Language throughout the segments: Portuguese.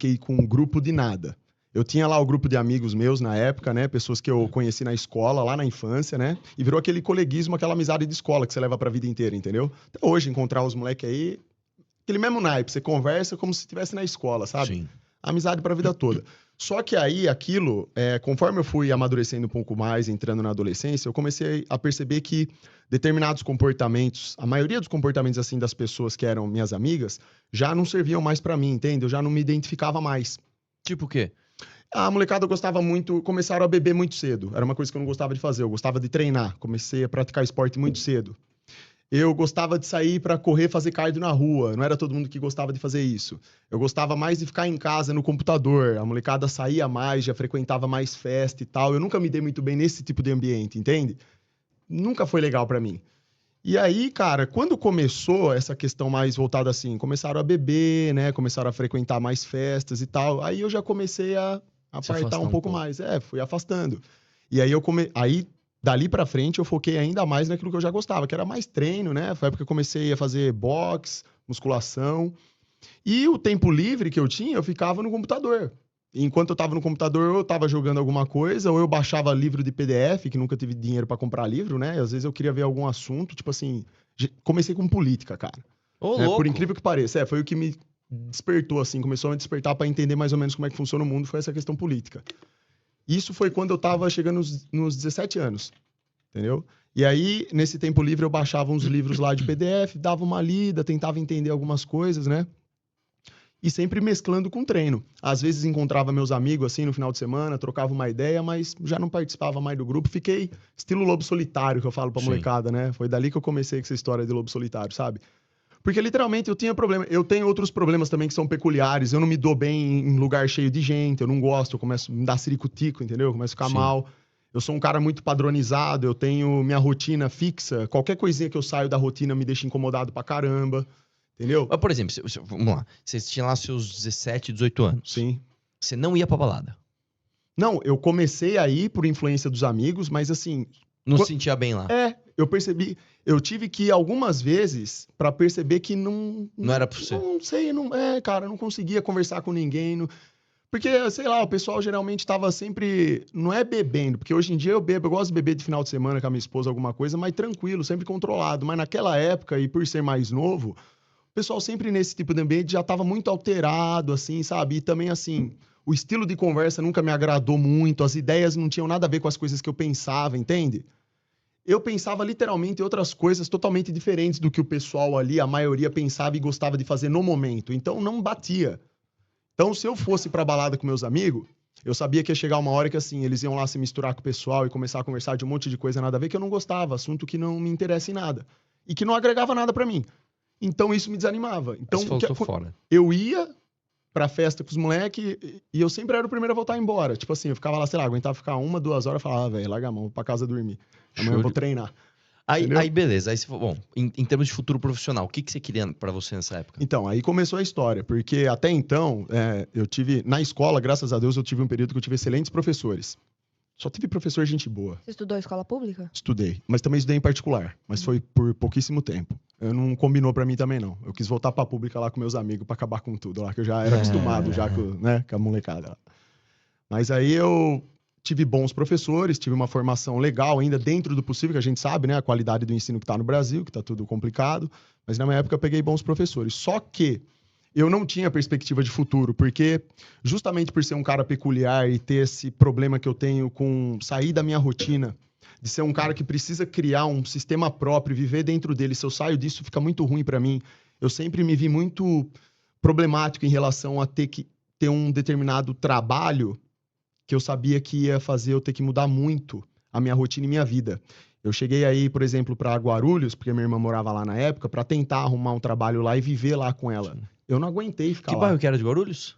fiquei com um grupo de nada. Eu tinha lá o grupo de amigos meus na época, né? Pessoas que eu conheci na escola, lá na infância, né? E virou aquele coleguismo, aquela amizade de escola que você leva pra vida inteira, entendeu? Até hoje, encontrar os moleques aí, aquele mesmo naipe, você conversa como se estivesse na escola, sabe? Sim. Amizade pra vida toda. Só que aí, aquilo, conforme eu fui amadurecendo um pouco mais, entrando na adolescência, eu comecei a perceber que determinados comportamentos, a maioria dos comportamentos, assim, das pessoas que eram minhas amigas, já não serviam mais pra mim, entende? Eu já não me identificava mais. Tipo o quê? A molecada gostava muito, começaram a beber muito cedo. Era uma coisa que eu não gostava de fazer, eu gostava de treinar. Comecei a praticar esporte muito cedo. Eu gostava de sair pra correr, fazer cardio na rua. Não era todo mundo que gostava de fazer isso. Eu gostava mais de ficar em casa, no computador. A molecada saía mais, já frequentava mais festa e tal. Eu nunca me dei muito bem nesse tipo de ambiente, entende? Nunca foi legal pra mim. E aí, cara, quando começou essa questão mais voltada assim, começaram a beber, né? Começaram a frequentar mais festas e tal. Aí eu já comecei a Se apartar afastar um um pouco pouco. mais. Fui afastando. E aí aí dali pra frente eu foquei ainda mais naquilo que eu já gostava, que era mais treino, né? Foi a época que eu comecei a fazer boxe, musculação. E o tempo livre que eu tinha, eu ficava no computador. Enquanto eu tava no computador, eu tava jogando alguma coisa, ou eu baixava livro de PDF, que nunca tive dinheiro pra comprar livro, né? Às vezes eu queria ver algum assunto, tipo assim, comecei com política, cara. Ô, Né? Por louco! incrível que pareça, foi o que me despertou, assim, começou a me despertar pra entender mais ou menos como é que funciona o mundo, foi essa questão política. Isso foi quando eu tava chegando nos 17 anos, entendeu? E aí, nesse tempo livre, eu baixava uns livros lá de PDF, dava uma lida, tentava entender algumas coisas, né? E sempre mesclando com treino. Às vezes encontrava meus amigos assim no final de semana, trocava uma ideia, mas já não participava mais do grupo. Fiquei estilo lobo solitário, que eu falo pra Sim. molecada, né? Foi dali que eu comecei com essa história de lobo solitário, sabe? Porque literalmente eu tinha problema. Eu tenho outros problemas também que são peculiares. Eu não me dou bem em lugar cheio de gente, eu não gosto, eu começo a me dar ciricutico, entendeu? Eu começo a ficar Sim. mal. Eu sou um cara muito padronizado, eu tenho minha rotina fixa. Qualquer coisinha que eu saio da rotina me deixa incomodado pra caramba. Entendeu? Mas, por exemplo, vamos lá. Você tinha lá seus 17, 18 anos. Sim. Você não ia pra balada. Não, eu comecei a ir por influência dos amigos, mas assim, Não se sentia bem lá. eu percebi, eu tive que ir algumas vezes pra perceber que não era pra você. Não sei, cara, eu não conseguia conversar com ninguém, porque, sei lá, o pessoal geralmente tava sempre, não é bebendo, porque hoje em dia eu bebo, eu gosto de beber de final de semana com a minha esposa, alguma coisa, mas tranquilo, sempre controlado, mas naquela época, e por ser mais novo, o pessoal sempre nesse tipo de ambiente já tava muito alterado, assim, sabe? E também, assim, o estilo de conversa nunca me agradou muito, as ideias não tinham nada a ver com as coisas que eu pensava, entende? Eu pensava literalmente em outras coisas totalmente diferentes do que o pessoal ali, a maioria pensava e gostava de fazer no momento. Então não batia. Então, se eu fosse pra balada com meus amigos, eu sabia que ia chegar uma hora que, assim, eles iam lá se misturar com o pessoal e começar a conversar de um monte de coisa nada a ver que eu não gostava, assunto que não me interessa em nada. E que não agregava nada pra mim. Então, isso me desanimava. Então, Aí você falou, tô fora. eu ia pra festa com os moleques e eu sempre era o primeiro a voltar embora. Tipo assim, eu ficava lá, sei lá, aguentava ficar 1, 2 horas e falava, velho, larga a mão, vou pra casa dormir. Amanhã eu vou treinar. Aí beleza. Aí você falou, bom, em termos de futuro profissional, o que você queria pra você nessa época? Então, aí começou a história, porque até então, eu tive, na escola, graças a Deus, eu tive um período que eu tive excelentes professores. Só tive professor gente boa. Você estudou escola pública? Estudei, mas também estudei em particular, mas foi por pouquíssimo tempo. Eu não combinou pra mim também, não. Eu quis voltar pra pública lá com meus amigos pra acabar com tudo lá, que eu já era acostumado já com a molecada lá. Mas aí eu tive bons professores, tive uma formação legal ainda dentro do possível, que a gente sabe, né? A qualidade do ensino que tá no Brasil, que tá tudo complicado. Mas na minha época eu peguei bons professores. Só que eu não tinha perspectiva de futuro, porque justamente por ser um cara peculiar e ter esse problema que eu tenho com sair da minha rotina, de ser um cara que precisa criar um sistema próprio, viver dentro dele, se eu saio disso fica muito ruim pra mim. Eu sempre me vi muito problemático em relação a ter que ter um determinado trabalho que eu sabia que ia fazer eu ter que mudar muito a minha rotina e minha vida. Eu cheguei aí, por exemplo, para Guarulhos, porque minha irmã morava lá na época, para tentar arrumar um trabalho lá e viver lá com ela. Eu não aguentei ficar Que lá. bairro que era de Guarulhos?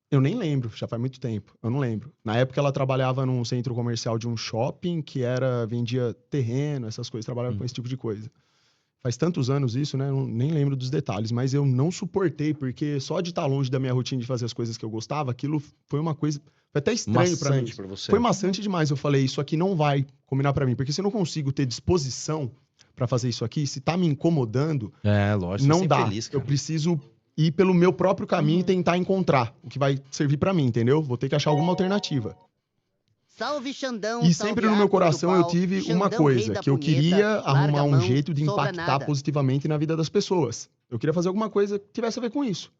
Eu nem lembro, já faz muito tempo. Eu não lembro. Na época ela trabalhava num centro comercial de um shopping que vendia terreno, essas coisas, trabalhava com esse tipo de coisa. Faz tantos anos isso, né? Eu nem lembro dos detalhes, mas eu não suportei, porque só de estar longe da minha rotina de fazer as coisas que eu gostava, aquilo foi uma coisa. Foi até estranho pra mim. Maçante pra você. Foi maçante demais. Eu falei, isso aqui não vai combinar pra mim, porque se eu não consigo ter disposição pra fazer isso aqui, se tá me incomodando, É, lógico. não você dá. feliz, cara. Eu preciso ir pelo meu próprio caminho e tentar encontrar o que vai servir pra mim, entendeu? Vou ter que achar alguma alternativa. Salve Xandão, E salve sempre no meu Arthur do coração eu Pau, tive uma Xandão, rei coisa, da que eu punheta, queria larga arrumar a um mão, jeito de sobra impactar nada. positivamente na vida das pessoas. Eu queria fazer alguma coisa que tivesse a ver com isso.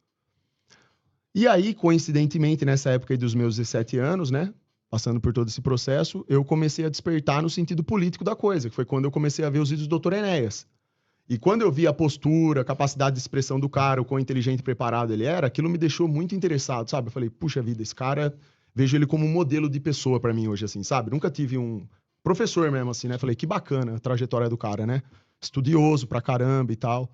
E aí, coincidentemente, nessa época aí dos meus 17 anos, né? Passando por todo esse processo, eu comecei a despertar no sentido político da coisa, que foi quando eu comecei a ver os vídeos do Dr. Enéas. E quando eu vi a postura, a capacidade de expressão do cara, o quão inteligente e preparado ele era, aquilo me deixou muito interessado, sabe? Eu falei, puxa vida, esse cara, vejo ele como um modelo de pessoa pra mim hoje, assim, sabe? Nunca tive um professor mesmo, assim, né? Falei, que bacana a trajetória do cara, né? Estudioso pra caramba e tal.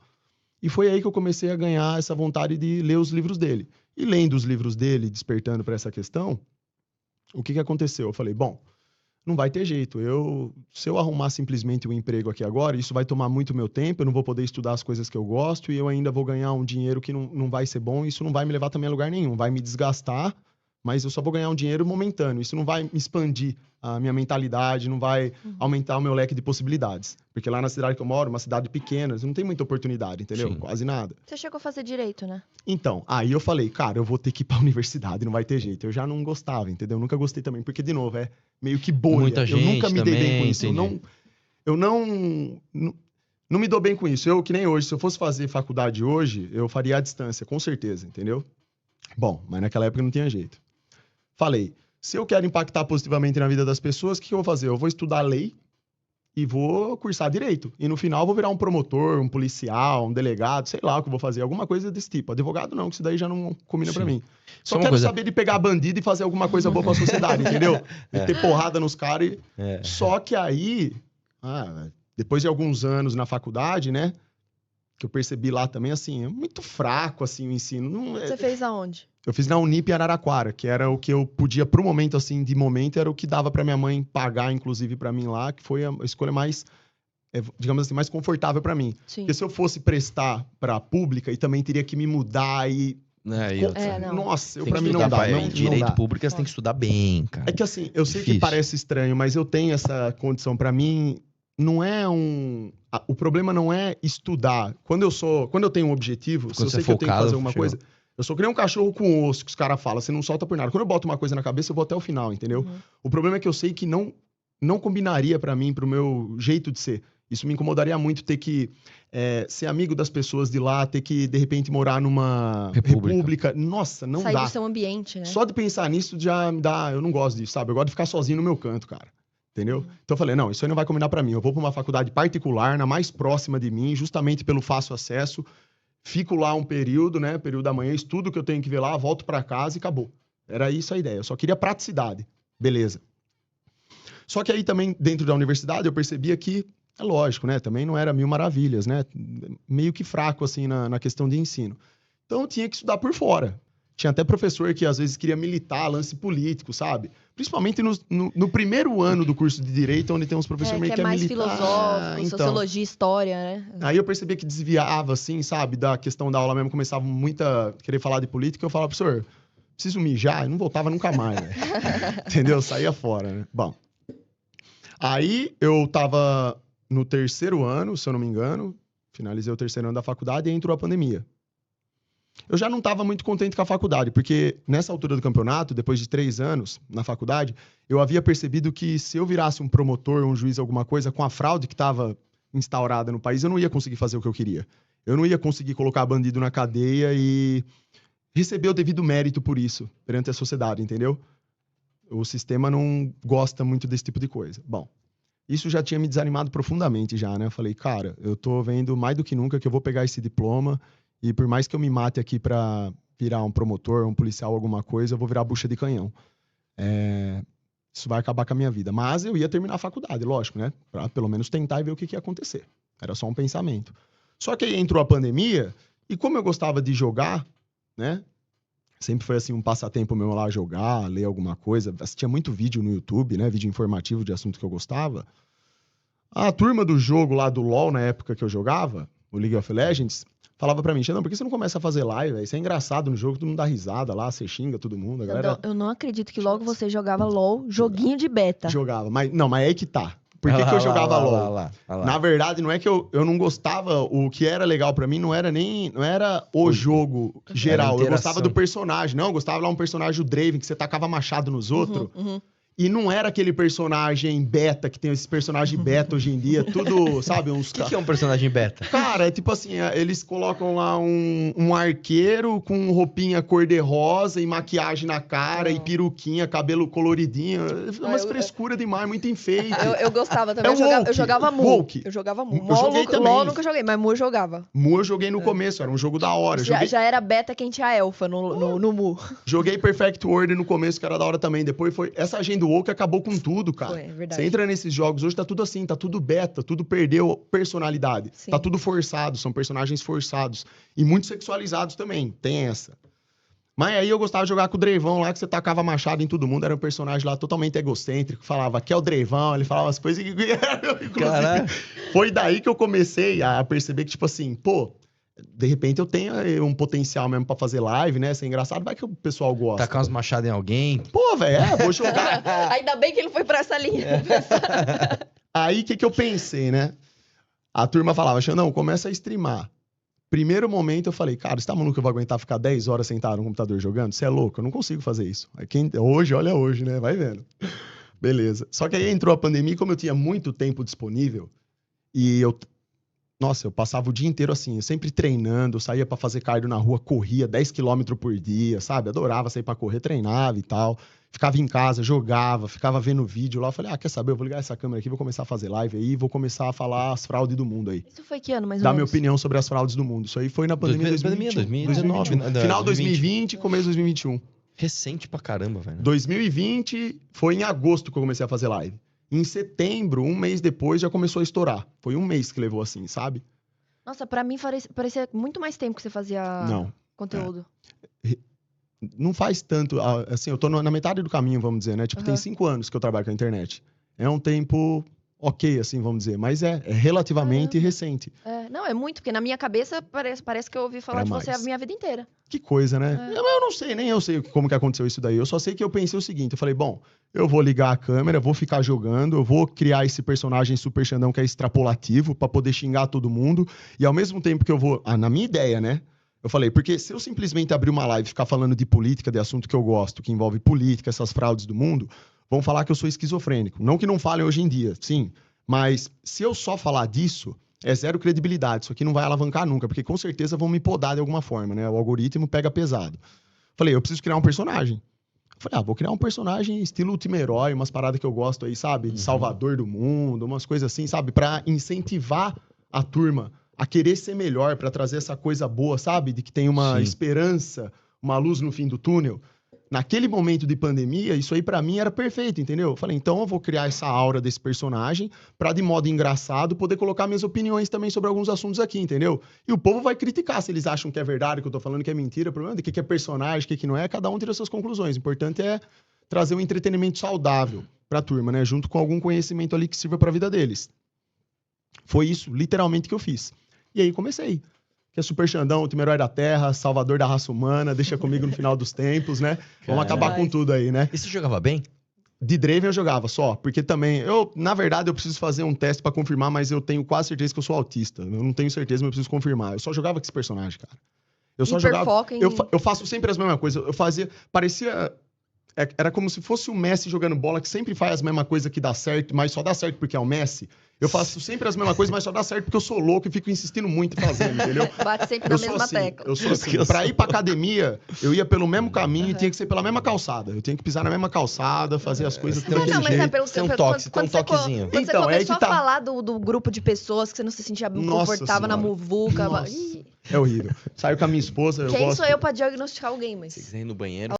E foi aí que eu comecei a ganhar essa vontade de ler os livros dele. E lendo os livros dele, despertando pra essa questão, o que aconteceu? Eu falei, bom, não vai ter jeito. Se eu arrumar simplesmente um emprego aqui agora, isso vai tomar muito meu tempo, eu não vou poder estudar as coisas que eu gosto e eu ainda vou ganhar um dinheiro que não vai ser bom, isso não vai me levar também a lugar nenhum, vai me desgastar, mas eu só vou ganhar um dinheiro momentâneo. Isso não vai me expandir a minha mentalidade, não vai aumentar o meu leque de possibilidades. Porque lá na cidade que eu moro, uma cidade pequena, não tem muita oportunidade, entendeu? Sim. Quase nada. Você chegou a fazer direito, né? Então, aí eu falei, cara, eu vou ter que ir pra universidade, não vai ter jeito. Eu já não gostava, entendeu? Eu nunca gostei também, porque, de novo, é meio que bolha. Muita Eu nunca gente me dei bem também, com isso. entendi. Eu não me dou bem com isso. Eu, que nem hoje, se eu fosse fazer faculdade hoje, eu faria à distância, com certeza, entendeu? Bom, mas naquela época não tinha jeito. Falei, se eu quero impactar positivamente na vida das pessoas, o que eu vou fazer? Eu vou estudar lei e vou cursar direito. E no final eu vou virar um promotor, um policial, um delegado, sei lá o que eu vou fazer, alguma coisa desse tipo. Advogado não, que isso daí já não combina pra Sim. mim. Só Só uma quero coisa- saber de pegar bandido e fazer alguma coisa boa pra sociedade, entendeu? Meter porrada nos caras. É. Só que aí, depois de alguns anos na faculdade, né? Que eu percebi lá também, assim, é muito fraco, assim, o ensino. Você fez aonde? Eu fiz na Unip Araraquara, que era o que eu podia, pro momento, assim, de momento, era o que dava pra minha mãe pagar, inclusive, pra mim lá, que foi a escolha mais, digamos assim, mais confortável pra mim. Sim. Porque se eu fosse prestar pra pública, e também teria que me mudar e... E outra, É, não. Nossa, tem pra que mim estudar não dá. pra- Não direito dá. público, você tem que estudar bem, cara. É que assim, eu sei que Difícil. parece estranho, mas eu tenho essa condição. Pra mim, não é um... O problema não é estudar. Quando eu tenho um objetivo, se Quando eu sei você que é eu tenho que focado, fazer alguma chegou. coisa... Eu sou que nem um cachorro com osso, que os caras falam, você não solta por nada. Quando eu boto uma coisa na cabeça, eu vou até o final, entendeu? Uhum. O problema é que eu sei que não combinaria pra mim, pro meu jeito de ser. Isso me incomodaria muito ter que ser amigo das pessoas de lá, ter que, de repente, morar numa república. Nossa, não Sair dá. do seu ambiente, né? Só de pensar nisso já me dá... Eu não gosto disso, sabe? Eu gosto de ficar sozinho no meu canto, cara. Entendeu? Então eu falei, não, isso aí não vai combinar pra mim. Eu vou pra uma faculdade particular, na mais próxima de mim, justamente pelo fácil acesso. Fico lá um período, né? Período da manhã, estudo o que eu tenho que ver lá, volto pra casa e acabou. Era isso a ideia. Eu só queria praticidade. Beleza. Só que aí também, dentro da universidade, eu percebia que, é lógico, né? Também não era mil maravilhas, né? Meio que fraco, assim, na questão de ensino. Então eu tinha que estudar por fora. Tinha até professor que às vezes queria militar, lance político, sabe? Principalmente no primeiro ano do curso de Direito, onde tem uns professores meio que que é mais militar. filosófico, Então. sociologia, história, né? Aí eu percebia que desviava, assim, sabe, da questão da aula mesmo. Começava muito a querer falar de política. Eu falava, professor, preciso mijar. E não voltava nunca mais, velho. Entendeu? Saía fora, né? Bom. Aí eu tava no terceiro ano, se eu não me engano. Finalizei o terceiro ano da faculdade e entrou a pandemia. Eu já não estava muito contente com a faculdade, porque nessa altura do campeonato, depois de 3 anos na faculdade, eu havia percebido que se eu virasse um promotor, um juiz, alguma coisa, com a fraude que estava instaurada no país, eu não ia conseguir fazer o que eu queria. Eu não ia conseguir colocar bandido na cadeia e receber o devido mérito por isso, perante a sociedade, entendeu? O sistema não gosta muito desse tipo de coisa. Bom, isso já tinha me desanimado profundamente já, né? Eu falei, cara, eu tô vendo mais do que nunca que eu vou pegar esse diploma e por mais que eu me mate aqui pra virar um promotor, um policial, alguma coisa, eu vou virar bucha de canhão. Isso vai acabar com a minha vida. Mas eu ia terminar a faculdade, lógico, né? Pra pelo menos tentar e ver o que ia acontecer. Era só um pensamento. Só que aí entrou a pandemia e como eu gostava de jogar, né? Sempre foi assim um passatempo meu lá jogar, ler alguma coisa. Assistia muito vídeo no YouTube, né? Vídeo informativo de assunto que eu gostava. A turma do jogo lá do LoL, na época que eu jogava, o League of Legends, falava pra mim, Xandão, por que você não começa a fazer live, véio? Isso é engraçado no jogo, todo mundo dá risada lá, você xinga todo mundo. A galera Eu não acredito que logo você jogava LOL, joguinho de beta. jogava. Mas, não, mas é aí que tá. Por que, que eu jogava LOL? Olha lá. Na verdade, não é que eu não gostava, o que era legal pra mim não era o jogo geral. Eu interação. gostava do personagem. Não, eu gostava lá um personagem, o Draven, que você tacava machado nos outros. E não era aquele personagem beta, que tem esses personagens beta hoje em dia, tudo, sabe? O que é um personagem beta? Cara, é tipo assim, eles colocam lá um arqueiro com roupinha cor-de-rosa e maquiagem na cara e peruquinha, cabelo coloridinho. Umas frescura demais, muito enfeite. Eu gostava também. É Eu jogava Mu. Woke. Eu jogava Mu. Eu joguei também. LOL nunca joguei, mas Mu eu jogava. Mu eu joguei no começo, era um jogo da hora. Já era beta quem tinha elfa no Mu. Joguei Perfect World no começo, que era da hora também. Depois foi... Essa agenda woke acabou com tudo, cara. Foi, é verdade. Você entra nesses jogos, hoje tá tudo assim, tá tudo beta, tudo perdeu personalidade. Sim. Tá tudo forçado, são personagens forçados. E muito sexualizados também, tem essa. Mas aí eu gostava de jogar com o Drevão lá, que você tacava machado em todo mundo, era um personagem lá totalmente egocêntrico, falava que é o Drevão, ele falava as coisas que... Caralho. Foi daí que eu comecei a perceber que, tipo assim, pô, de repente eu tenho um potencial mesmo pra fazer live, né? Ser engraçado, vai que o pessoal gosta. Tacar umas machadas em alguém. Pô, velho, vou jogar. Ainda bem que ele foi pra essa linha. Aí, o que eu pensei, né? A turma falava, Xandão, começa a streamar. Primeiro momento, eu falei, cara, você tá maluco que eu vou aguentar ficar 10 horas sentado no computador jogando? Você é louco, eu não consigo fazer isso. Aí hoje, olha hoje, né? Vai vendo. Beleza. Só que aí entrou a pandemia, como eu tinha muito tempo disponível, e Nossa, eu passava o dia inteiro assim, sempre treinando, saía pra fazer cardio na rua, corria 10 km por dia, sabe? Adorava sair pra correr, treinava e tal. Ficava em casa, jogava, ficava vendo vídeo lá. Eu falei, quer saber? Eu vou ligar essa câmera aqui, vou começar a fazer live aí, vou começar a falar as fraudes do mundo aí. Isso foi que ano, mais ou Dar minha menos? opinião sobre as fraudes do mundo. Isso aí foi na pandemia de 2019. Final 2020, começo de 2021. Recente pra caramba, velho. 2020 foi em agosto que eu comecei a fazer live. Em setembro, um mês depois, já começou a estourar. Foi um mês que levou assim, sabe? Nossa, pra mim parecia muito mais tempo que você fazia Não. conteúdo. Não faz tanto, assim, eu tô na metade do caminho, vamos dizer, né? Tipo, tem 5 anos que eu trabalho com a internet. É um tempo ok, assim, vamos dizer, mas é relativamente recente. Não, é muito, porque na minha cabeça parece que eu ouvi falar É de você a mais. minha vida inteira. Que coisa, né? Eu não sei, nem eu sei como que aconteceu isso daí. Eu só sei que eu pensei o seguinte, eu falei, bom, eu vou ligar a câmera, vou ficar jogando, eu vou criar esse personagem Super Xandão que é extrapolativo pra poder xingar todo mundo, e ao mesmo tempo que eu vou... na minha ideia, né? Eu falei, porque se eu simplesmente abrir uma live e ficar falando de política, de assunto que eu gosto, que envolve política, essas fraudes do mundo, vão falar que eu sou esquizofrênico. Não que não falem hoje em dia, sim. Mas se eu só falar disso, é zero credibilidade. Isso aqui não vai alavancar nunca, porque com certeza vão me podar de alguma forma, né? O algoritmo pega pesado. Falei, eu preciso criar um personagem. Falei, vou criar um personagem estilo último herói, umas paradas que eu gosto aí, sabe? De salvador do mundo, umas coisas assim, sabe? Pra incentivar a turma a querer ser melhor, pra trazer essa coisa boa, sabe? De que tem uma esperança, uma luz no fim do túnel. Naquele momento de pandemia, isso aí pra mim era perfeito, entendeu? Eu falei, então eu vou criar essa aura desse personagem pra, de modo engraçado, poder colocar minhas opiniões também sobre alguns assuntos aqui, entendeu? E o povo vai criticar se eles acham que é verdade, que eu tô falando que é mentira. O problema é que é personagem, que não é, cada um tira suas conclusões. O importante é trazer um entretenimento saudável pra turma, né? Junto com algum conhecimento ali que sirva pra vida deles. Foi isso, literalmente, que eu fiz. E aí comecei. Que é Super Xandão, último herói da Terra, salvador da raça humana, deixa comigo no final dos tempos, né? Vamos acabar com tudo aí, né? E você jogava bem? De Draven eu jogava só, porque também, na verdade, eu preciso fazer um teste pra confirmar, mas eu tenho quase certeza que eu sou autista. Eu não tenho certeza, mas eu preciso confirmar. Eu só jogava com esse personagem, cara. Eu só jogava... Eu faço sempre as mesmas coisas. Eu fazia... Parecia... Era como se fosse o Messi jogando bola, que sempre faz as mesmas coisas que dá certo, mas só dá certo porque é o Messi. Eu faço sempre as mesmas coisas, mas só dá certo porque eu sou louco e fico insistindo muito em fazendo, entendeu? Bate sempre na mesma assim, tecla. Eu sou assim. Pra ir pra academia, eu ia pelo mesmo caminho e tinha que ser pela mesma calçada. Eu tinha que pisar na mesma calçada, fazer as coisas tudo daquele jeito. Tem um toque, tem um toquezinho. Quando você Então, começou que tá. a falar do grupo de pessoas que você não se sentia confortável na muvuca. É horrível. Saio com a minha esposa, eu Quem gosto... sou eu pra diagnosticar alguém, mas... Se quiser ir no banheiro...